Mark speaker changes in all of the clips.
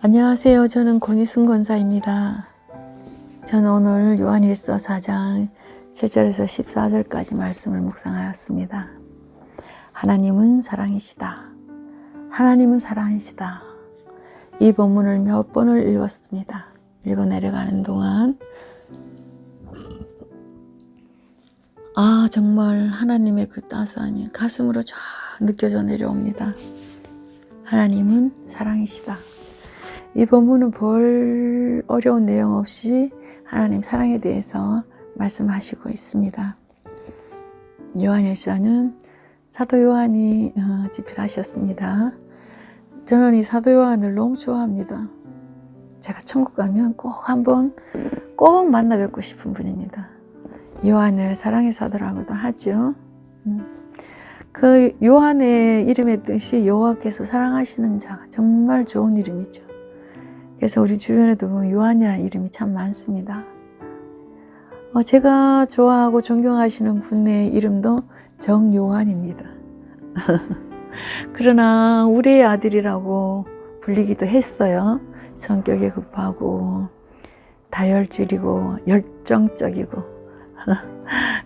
Speaker 1: 안녕하세요. 저는 권희순 권사입니다. 저는 오늘 요한일서 4장 7절에서 14절까지 말씀을 묵상하였습니다. 하나님은 사랑이시다. 하나님은 사랑이시다. 이 본문을 몇 번을 읽었습니다. 읽어 내려가는 동안 정말 하나님의 그 따스함이 가슴으로 쫙 느껴져 내려옵니다. 하나님은 사랑이시다. 이 본문은 별 어려운 내용 없이 하나님 사랑에 대해서 말씀하시고 있습니다. 요한일서는 사도 요한이 집필하셨습니다. 저는 이 사도 요한을 너무 좋아합니다. 제가 천국 가면 꼭 만나 뵙고 싶은 분입니다. 요한을 사랑의 사도라고도 하죠. 그 요한의 이름의 뜻이 여호와께서 사랑하시는 자, 정말 좋은 이름이죠. 그래서 우리 주변에도 보면 요한이라는 이름이 참 많습니다. 제가 좋아하고 존경하시는 분의 이름도 정요한입니다. 그러나 우리의 아들이라고 불리기도 했어요. 성격이 급하고 다혈질이고 열정적이고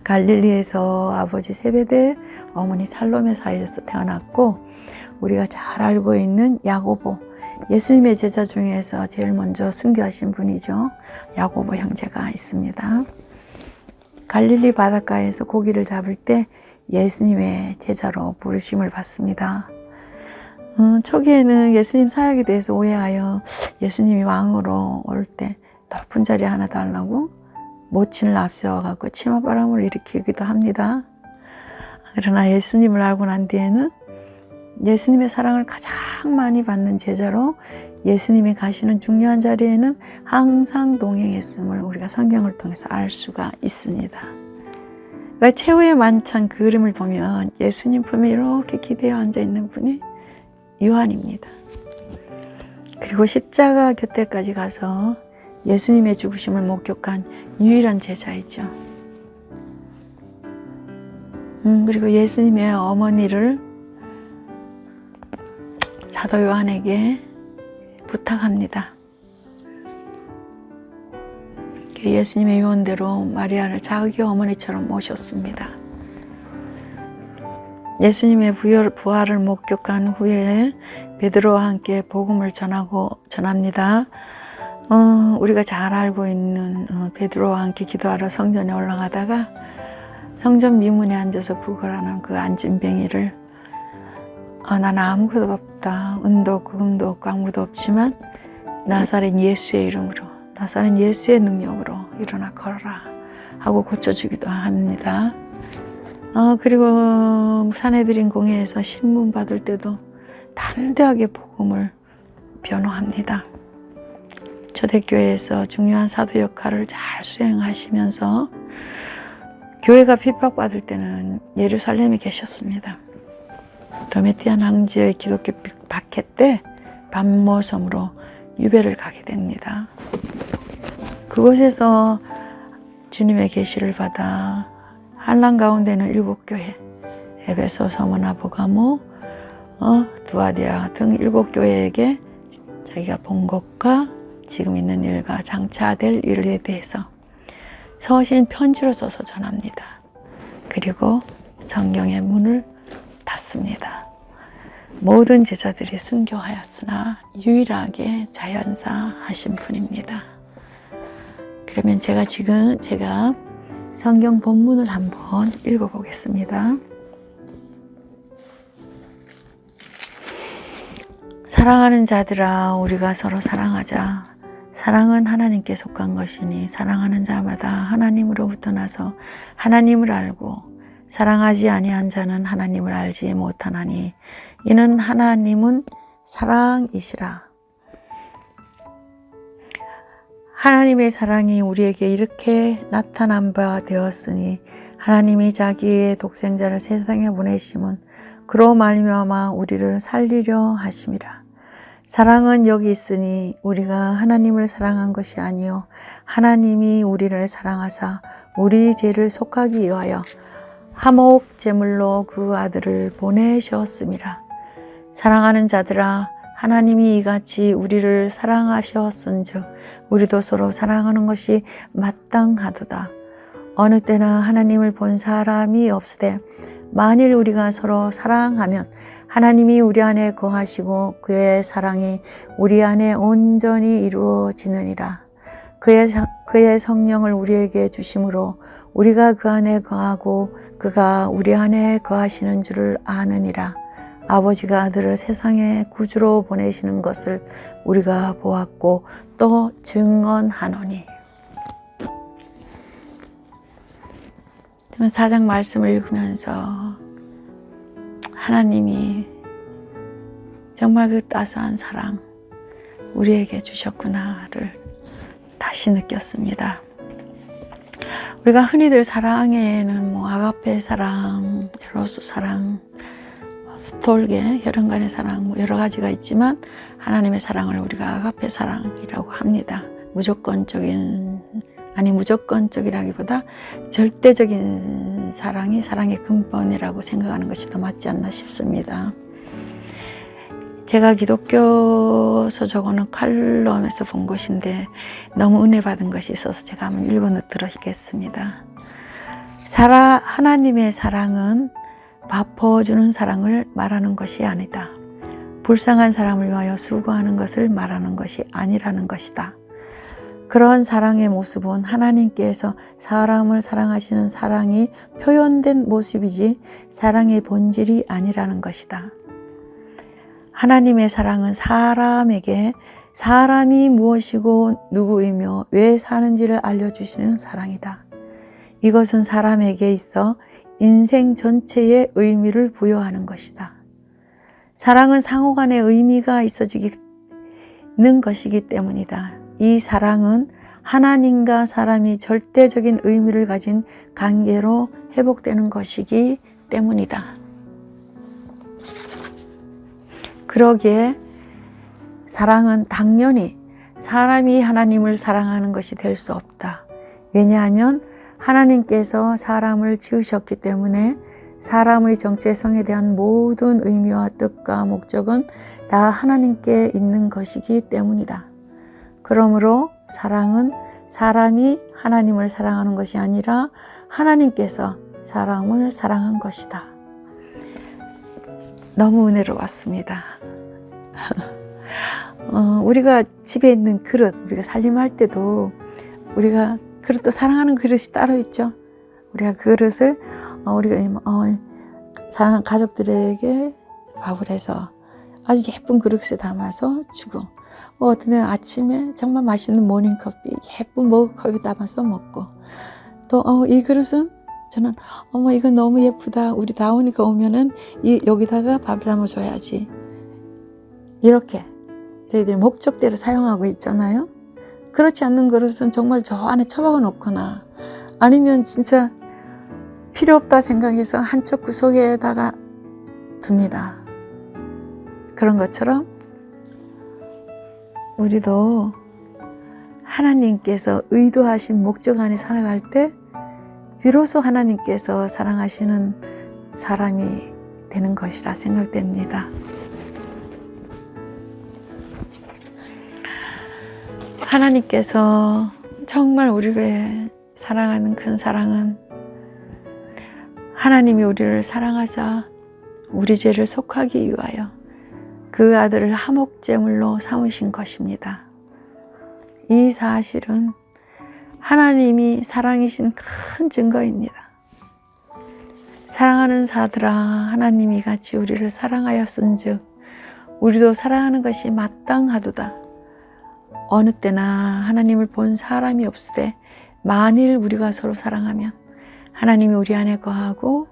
Speaker 1: 갈릴리에서 아버지 세베대, 어머니 살로메 사이에서 태어났고 우리가 잘 알고 있는 야고보, 예수님의 제자 중에서 제일 먼저 순교하신 분이죠. 야고보 형제가 있습니다. 갈릴리 바닷가에서 고기를 잡을 때 예수님의 제자로 부르심을 받습니다. 초기에는 예수님 사역에 대해서 오해하여 예수님이 왕으로 올 때 높은 자리 하나 달라고 모친을 앞세워갖고 치맛바람을 일으키기도 합니다. 그러나 예수님을 알고 난 뒤에는 예수님의 사랑을 가장 많이 받는 제자로 예수님이 가시는 중요한 자리에는 항상 동행했음을 우리가 성경을 통해서 알 수가 있습니다. 그러니까 최후의 만찬 그 그림을 보면 예수님 품에 이렇게 기대어 앉아있는 분이 요한입니다. 그리고 십자가 곁에까지 가서 예수님의 죽으심을 목격한 유일한 제자이죠. 그리고 예수님의 어머니를 사도 요한에게 부탁합니다. 예수님의 유언대로 마리아를 자기 어머니처럼 모셨습니다. 예수님의 부활을 목격한 후에 베드로와 함께 복음을 전합니다. 우리가 잘 알고 있는 베드로와 함께 기도하러 성전에 올라가다가 성전 미문에 앉아서 구걸하는 그 안진뱅이를 나는 아무것도 없다. 은도 없고 금도 없고 아무것도 없지만 나사렛 예수의 이름으로, 나사렛 예수의 능력으로 일어나 걸어라 하고 고쳐주기도 합니다. 그리고 사내들인 공회에서 신문 받을 때도 담대하게 복음을 변호합니다. 초대교회에서 중요한 사도 역할을 잘 수행하시면서 교회가 핍박받을 때는 예루살렘에 계셨습니다. 도메티안 황제의 기독교 박해 때 반모섬으로 유배를 가게 됩니다. 그곳에서 주님의 계시를 받아 한란 가운데는 7교회, 에베소, 서머나, 보가모, 두아디라 등 7교회에게 자기가 본 것과 지금 있는 일과 장차될 일에 대해서 서신 편지로 써서 전합니다. 그리고 성경의 문을 닫습니다. 모든 제자들이 순교하였으나 유일하게 자연사하신 분입니다. 그러면 제가 성경 본문을 한번 읽어보겠습니다. 사랑하는 자들아, 우리가 서로 사랑하자. 사랑은 하나님께 속한 것이니 사랑하는 자마다 하나님으로부터 나서 하나님을 알고 사랑하지 아니한 자는 하나님을 알지 못하나니 이는 하나님은 사랑이시라. 하나님의 사랑이 우리에게 이렇게 나타난 바 되었으니 하나님이 자기의 독생자를 세상에 보내심은 그로 말미암아 우리를 살리려 하심이라. 사랑은 여기 있으니 우리가 하나님을 사랑한 것이 아니요 하나님이 우리를 사랑하사 우리 죄를 속하기 위하여 화목 제물로 그 아들을 보내셨음이라. 사랑하는 자들아, 하나님이 이같이 우리를 사랑하셨은즉 우리도 서로 사랑하는 것이 마땅하도다. 어느 때나 하나님을 본 사람이 없으되 만일 우리가 서로 사랑하면 하나님이 우리 안에 거하시고 그의 사랑이 우리 안에 온전히 이루어지느니라. 그의 성령을 우리에게 주심으로 우리가 그 안에 거하고 그가 우리 안에 거하시는 줄을 아느니라. 아버지가 아들을 세상에 구주로 보내시는 것을 우리가 보았고 또 증언하노니. 4장 말씀을 읽으면서 하나님이 정말 그 따스한 사랑 우리에게 주셨구나를 다시 느꼈습니다. 우리가 흔히들 사랑에는 아가페 사랑, 에로스 사랑, 스톨게, 혈연간의 사랑 여러 가지가 있지만 하나님의 사랑을 우리가 아가페 사랑이라고 합니다. 무조건적이라기보다 절대적인 사랑이 사랑의 근본이라고 생각하는 것이 더 맞지 않나 싶습니다. 제가 기독교서 적어놓은 칼럼에서 본 것인데 너무 은혜 받은 것이 있어서 제가 한번 읽어드리겠습니다. 하나님의 사랑은 바퍼주는 사랑을 말하는 것이 아니다. 불쌍한 사람을 위하여 수고하는 것을 말하는 것이 아니라는 것이다. 그런 사랑의 모습은 하나님께서 사람을 사랑하시는 사랑이 표현된 모습이지 사랑의 본질이 아니라는 것이다. 하나님의 사랑은 사람에게 사람이 무엇이고 누구이며 왜 사는지를 알려주시는 사랑이다. 이것은 사람에게 있어 인생 전체에 의미를 부여하는 것이다. 사랑은 상호 간의 의미가 있어지는 것이기 때문이다. 이 사랑은 하나님과 사람이 절대적인 의미를 가진 관계로 회복되는 것이기 때문이다. 그러기에 사랑은 당연히 사람이 하나님을 사랑하는 것이 될 수 없다. 왜냐하면 하나님께서 사람을 지으셨기 때문에 사람의 정체성에 대한 모든 의미와 뜻과 목적은 다 하나님께 있는 것이기 때문이다. 그러므로 사랑은 사람이 하나님을 사랑하는 것이 아니라 하나님께서 사람을 사랑한 것이다. 너무 은혜로웠습니다. 우리가 집에 있는 그릇, 우리가 살림할 때도 우리가 그릇도 사랑하는 그릇이 따로 있죠. 우리가 그릇을 우리가 사랑하는 가족들에게 밥을 해서 아주 예쁜 그릇에 담아서 주고, 어떤 애 아침에 정말 맛있는 모닝커피 예쁜 머그컵에 담아서 먹고, 또 이 그릇은 저는 이거 너무 예쁘다, 우리 다운이가 오면은 여기다가 밥을 담아줘야지, 이렇게 저희들이 목적대로 사용하고 있잖아요. 그렇지 않는 그릇은 정말 저 안에 처박아 놓거나 아니면 진짜 필요 없다 생각해서 한쪽 구석에다가 둡니다. 그런 것처럼 우리도 하나님께서 의도하신 목적 안에 살아갈 때 비로소 하나님께서 사랑하시는 사람이 되는 것이라 생각됩니다. 하나님께서 정말 우리를 사랑하는 큰 사랑은 하나님이 우리를 사랑하사 우리 죄를 속하기 위하여 그 아들을 화목제물로 삼으신 것입니다. 이 사실은 하나님이 사랑이신 큰 증거입니다. 사랑하는 자들아, 하나님이 같이 우리를 사랑하였은즉 우리도 사랑하는 것이 마땅하도다. 어느 때나 하나님을 본 사람이 없으되 만일 우리가 서로 사랑하면 하나님이 우리 안에 거하고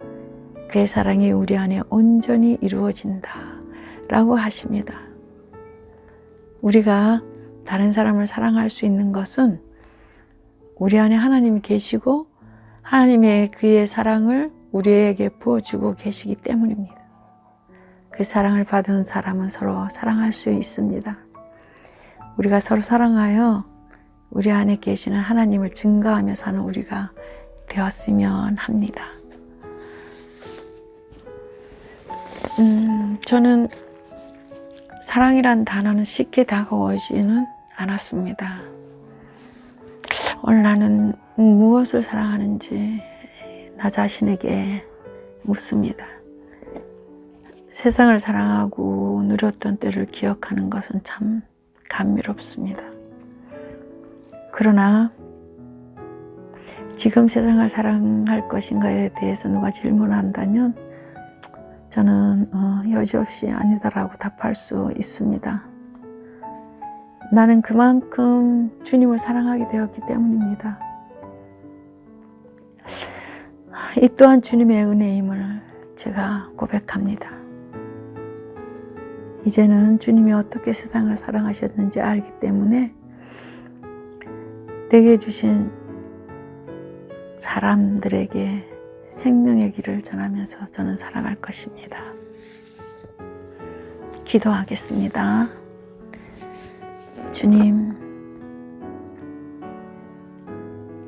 Speaker 1: 그의 사랑이 우리 안에 온전히 이루어진다 라고 하십니다. 우리가 다른 사람을 사랑할 수 있는 것은 우리 안에 하나님이 계시고 하나님의 그의 사랑을 우리에게 부어주고 계시기 때문입니다. 그 사랑을 받은 사람은 서로 사랑할 수 있습니다. 우리가 서로 사랑하여 우리 안에 계시는 하나님을 증거하며 사는 우리가 되었으면 합니다. 저는 사랑이란 단어는 쉽게 다가오지는 않았습니다. 오늘 나는 무엇을 사랑하는지 나 자신에게 묻습니다. 세상을 사랑하고 누렸던 때를 기억하는 것은 참 감미롭습니다. 그러나 지금 세상을 사랑할 것인가에 대해서 누가 질문한다면 저는 여지없이 아니다라고 답할 수 있습니다. 나는 그만큼 주님을 사랑하게 되었기 때문입니다. 이 또한 주님의 은혜임을 제가 고백합니다. 이제는 주님이 어떻게 세상을 사랑하셨는지 알기 때문에 내게 주신 사람들에게 생명의 길을 전하면서 저는 살아갈 것입니다. 기도하겠습니다. 주님,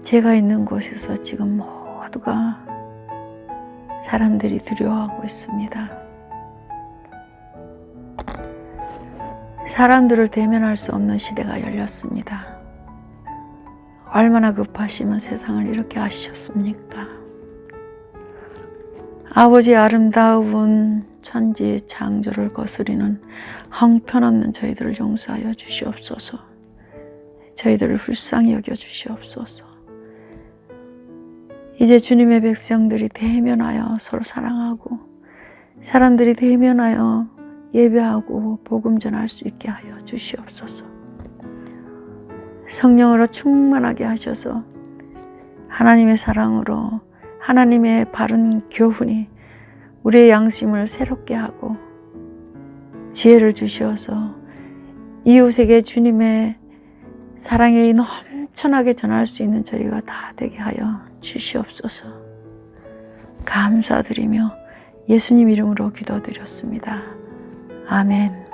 Speaker 1: 제가 있는 곳에서 지금 모두가 사람들이 두려워하고 있습니다. 사람들을 대면할 수 없는 시대가 열렸습니다. 얼마나 급하시면 세상을 이렇게 하셨습니까? 아버지의 아름다운 천지 창조를 거스리는 형편없는 저희들을 용서하여 주시옵소서. 저희들을 불쌍히 여겨 주시옵소서. 이제 주님의 백성들이 대면하여 서로 사랑하고 사람들이 대면하여 예배하고 복음 전할 수 있게 하여 주시옵소서. 성령으로 충만하게 하셔서 하나님의 사랑으로 하나님의 바른 교훈이 우리의 양심을 새롭게 하고 지혜를 주시어서 이웃에게 주님의 사랑이 넘쳐나게 전할 수 있는 저희가 다 되게 하여 주시옵소서. 감사드리며 예수님 이름으로 기도드렸습니다. 아멘.